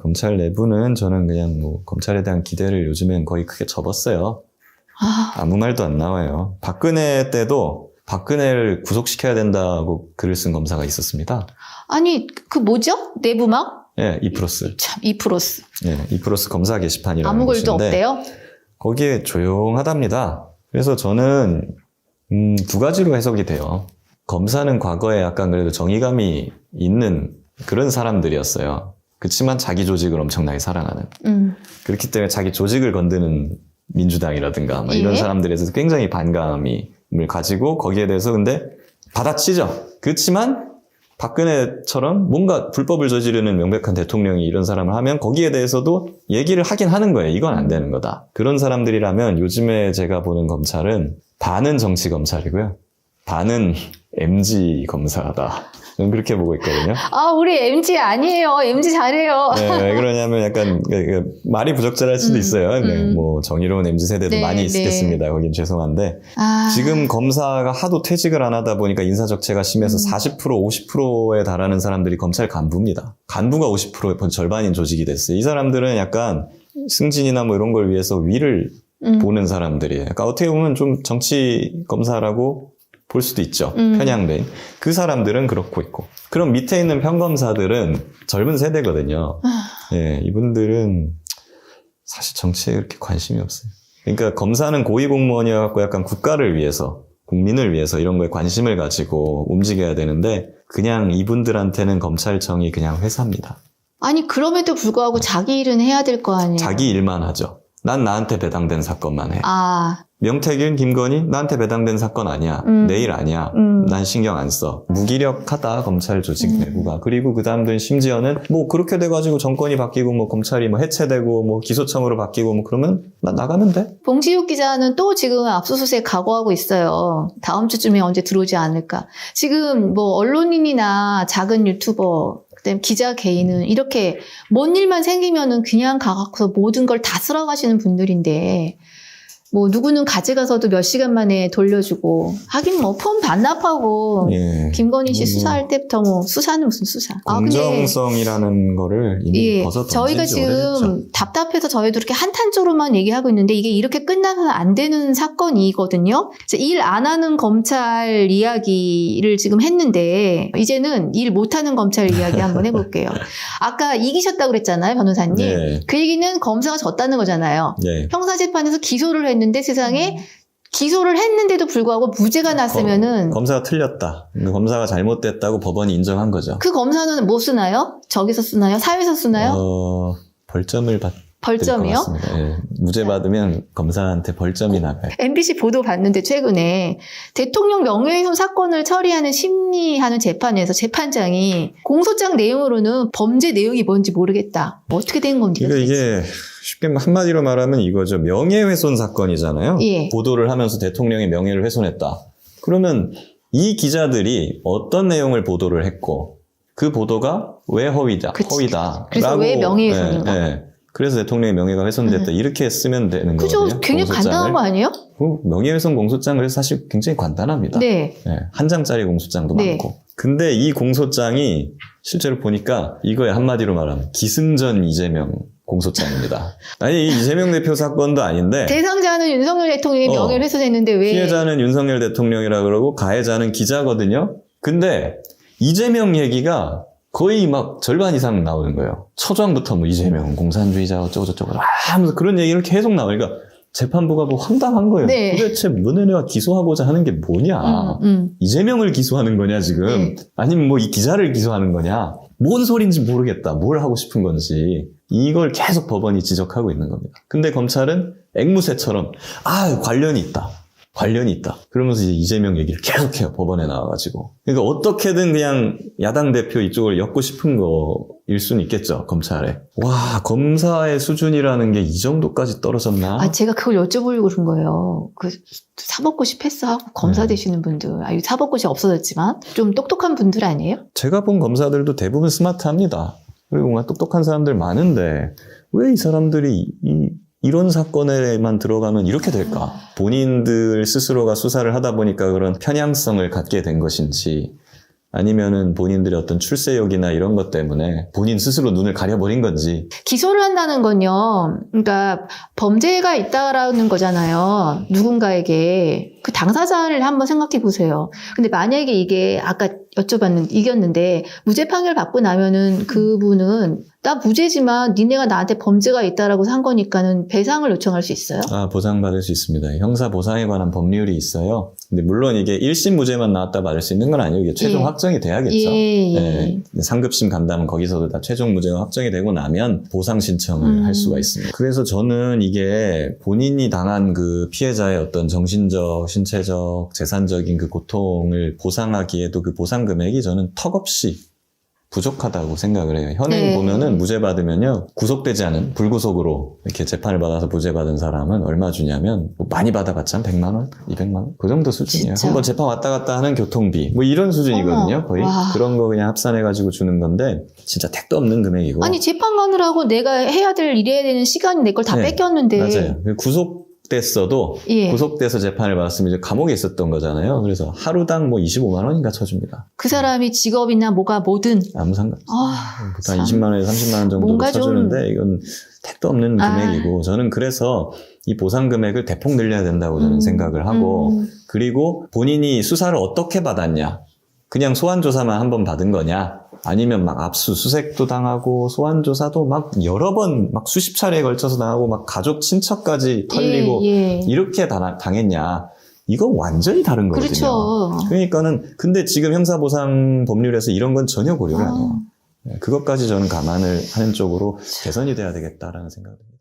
검찰 내부는 저는 그냥 뭐 검찰에 대한 기대를 요즘엔 거의 크게 접었어요. 아무 말도 안 나와요. 박근혜 때도 박근혜를 구속시켜야 된다고 글을 쓴 검사가 있었습니다. 아니, 그 뭐죠? 내부막? 예, 이프로스. 참, 이프로스. 예, 이프로스 검사 게시판이라는 아무 글도 곳인데 없대요? 거기에 조용하답니다. 그래서 저는 두 가지로 해석이 돼요. 검사는 과거에 약간 그래도 정의감이 있는 그런 사람들이었어요. 그렇지만 자기 조직을 엄청나게 사랑하는. 그렇기 때문에 자기 조직을 건드는 민주당이라든가 뭐 이런 예? 사람들에서 굉장히 반감을 가지고 거기에 대해서 근데 받아치죠. 그렇지만 박근혜처럼 뭔가 불법을 저지르는 명백한 대통령이 이런 사람을 하면 거기에 대해서도 얘기를 하긴 하는 거예요. 이건 안 되는 거다. 그런 사람들이라면 요즘에 제가 보는 검찰은 반은 정치 검찰이고요. 반은 MG 검사다. 저는 그렇게 보고 있거든요. 아, 우리 MG 아니에요. MG 잘해요. 네, 왜 그러냐면 약간 말이 부적절할 수도 있어요. 네, 뭐 정의로운 MZ 세대도 네, 많이 네. 있겠습니다. 거긴 죄송한데 지금 검사가 하도 퇴직을 안 하다 보니까 인사적체가 심해서 40% 50%에 달하는 사람들이 검찰 간부입니다. 간부가 50% 절반인 조직이 됐어요. 이 사람들은 약간 승진이나 뭐 이런 걸 위해서 위를 보는 사람들이에요. 그러니까 어떻게 보면 좀 정치 검사라고 볼 수도 있죠. 편향된. 그 사람들은 그렇고 있고. 그럼 밑에 있는 평검사들은 젊은 세대거든요. 예, 이분들은 사실 정치에 그렇게 관심이 없어요. 그러니까 검사는 고위공무원이어갖고 약간 국가를 위해서, 국민을 위해서 이런 거에 관심을 가지고 움직여야 되는데 그냥 이분들한테는 검찰청이 그냥 회사입니다. 아니, 그럼에도 불구하고 자기 일은 해야 될 거 아니에요. 자기 일만 하죠. 난 나한테 배당된 사건만 해. 명태균, 김건희 나한테 배당된 사건 아니야. 내 일 아니야. 난 신경 안 써. 무기력하다 검찰 조직 내부가. 그리고 그 다음들은 심지어는 뭐 그렇게 돼가지고 정권이 바뀌고 뭐 검찰이 뭐 해체되고 뭐 기소청으로 바뀌고 뭐 그러면 나 나가면 돼. 봉지욱 기자는 또 지금 압수수색 각오하고 있어요. 다음 주쯤에 언제 들어오지 않을까. 지금 뭐 언론인이나 작은 유튜버 그다음에 기자 개인은 이렇게 뭔 일만 생기면은 그냥 가서 모든 걸 다 쓸어가시는 분들인데 뭐 누구는 가져가서도 몇 시간 만에 돌려주고 하긴 뭐 폰 반납하고 예. 김건희 씨 수사할 때부터 뭐 수사는 무슨 수사. 공정성이라는 거를 이미 벗어던진 저희가 지 오래됐죠. 지금 답답해서 저희도 이렇게 한탄조로만 얘기하고 있는데 이게 이렇게 끝나서는 안 되는 사건이거든요. 일 안 하는 검찰 이야기를 지금 했는데 이제는 일 못하는 검찰 이야기 한번 해볼게요. 아까 이기셨다고 그랬잖아요, 변호사님. 네. 그 얘기는 검사가 졌다는 거잖아요. 네. 형사재판에서 기소를 했는데 세상에 기소를 했는데도 불구하고 무죄가 났으면은 검사가 틀렸다. 검사가 잘못됐다고 법원이 인정한 거죠. 그 검사는 뭐 쓰나요? 저기서 쓰나요? 사회에서 쓰나요? 벌점을 벌점이요? 예. 무죄 받으면 검사한테 벌점이 나가요. MBC 보도 봤는데 최근에 대통령 명예훼손 사건을 처리하는 심리하는 재판에서 재판장이 공소장 내용으로는 범죄 내용이 뭔지 모르겠다. 뭐 어떻게 된 겁니까? 그러니까 이게 쉽게 한마디로 말하면 이거죠. 명예훼손 사건이잖아요. 예. 보도를 하면서 대통령의 명예를 훼손했다. 그러면 이 기자들이 어떤 내용을 보도를 했고 그 보도가 왜 허위다. 그래서 왜 명예훼손인가? 그래서 대통령의 명예가 훼손됐다. 이렇게 쓰면 되는 그죠? 거거든요. 굉장히 간단한 거 아니에요? 명예훼손 공소장 그래서 사실 굉장히 간단합니다. 네. 한 장짜리 공소장도 네. 많고. 근데 이 공소장이 실제로 보니까 이거에 한마디로 말하면 기승전 이재명 공소장입니다. 아니 이재명 대표 사건도 아닌데 대상자는 윤석열 대통령의 명예를 훼손했는데 왜 피해자는 윤석열 대통령이라 그러고 가해자는 기자거든요. 근데 이재명 얘기가 거의 막 절반 이상 나오는 거예요. 초장부터 뭐 이재명 공산주의자 어쩌고저쩌고 하면서 그런 얘기를 계속 나오니까 재판부가 뭐 황당한 거예요. 네. 도대체 문은혜가 기소하고자 하는 게 뭐냐. 이재명을 기소하는 거냐 지금. 아니면 뭐 이 기자를 기소하는 거냐. 뭔 소린지 모르겠다. 뭘 하고 싶은 건지. 이걸 계속 법원이 지적하고 있는 겁니다. 근데 검찰은 앵무새처럼 관련이 있다. 그러면서 이제 이재명 얘기를 계속해요. 법원에 나와가지고. 그러니까 어떻게든 그냥 야당 대표 이쪽을 엮고 싶은 거일 수는 있겠죠. 검찰에. 와, 검사의 수준이라는 게 이 정도까지 떨어졌나? 제가 그걸 여쭤보려고 그런 거예요. 사법고시 패스하고 검사 되시는 분들. 사법고시 없어졌지만 좀 똑똑한 분들 아니에요? 제가 본 검사들도 대부분 스마트합니다. 그리고 뭔가 똑똑한 사람들 많은데 왜 이 사람들이 이런 사건에만 들어가면 이렇게 될까? 본인들 스스로가 수사를 하다 보니까 그런 편향성을 갖게 된 것인지 아니면은 본인들의 어떤 출세욕이나 이런 것 때문에 본인 스스로 눈을 가려버린 건지. 기소를 한다는 건요, 그러니까 범죄가 있다라는 거잖아요. 누군가에게. 그 당사자를 한번 생각해 보세요. 근데 만약에 이게 아까 이겼는데 무죄 판결 받고 나면은 그분은 나 무죄지만 니네가 나한테 범죄가 있다라고 산 거니까는 배상을 요청할 수 있어요? 보상받을 수 있습니다. 형사 보상에 관한 법률이 있어요. 근데 물론 이게 1심 무죄만 나왔다 받을 수 있는 건 아니고 이게 최종 확정이 돼야겠죠. 네. 상급심 간다면 거기서도 다 최종 무죄가 확정이 되고 나면 보상 신청을 할 수가 있습니다. 그래서 저는 이게 본인이 당한 그 피해자의 어떤 정신적, 신체적, 재산적인 그 고통을 보상하기에도 그 보상 금액이 저는 턱없이 부족하다고 생각을 해요. 현행 보면은 무죄 받으면요, 구속되지 않은 불구속으로 이렇게 재판을 받아서 무죄 받은 사람은 얼마 주냐면 뭐 많이 받아봤자 한 100만 원, 200만 원 그 정도 수준이에요. 진짜? 한번 재판 왔다 갔다 하는 교통비 뭐 이런 수준이거든요. 거의 와. 그런 거 그냥 합산해가지고 주는 건데 진짜 택도 없는 금액이고. 아니 재판 가느라고 내가 해야 될 일해야 되는 시간이 내 걸 다 뺏겼는데. 맞아요. 구속됐어도 구속돼서 재판을 받았으면 이제 감옥에 있었던 거잖아요. 그래서 하루당 뭐 25만 원인가 쳐줍니다. 그 사람이 직업이나 뭐든 아무 상관없어요. 보통 한 참. 20만 원에서 30만 원 정도 뭔가 쳐주는데 이건 택도 없는 금액이고 저는 그래서 이 보상 금액을 대폭 늘려야 된다고 저는 생각을 하고 그리고 본인이 수사를 어떻게 받았냐, 그냥 소환조사만 한 번 받은 거냐, 아니면 막 압수수색도 당하고 소환조사도 막 여러 번 막 수십 차례에 걸쳐서 당하고 막 가족 친척까지 털리고 이렇게 당했냐, 이건 완전히 다른 거거든요. 그렇죠. 그러니까는 근데 지금 형사보상 법률에서 이런 건 전혀 고려를 안 해요. 그것까지 저는 감안을 하는 쪽으로 개선이 돼야 되겠다라는 생각입니다.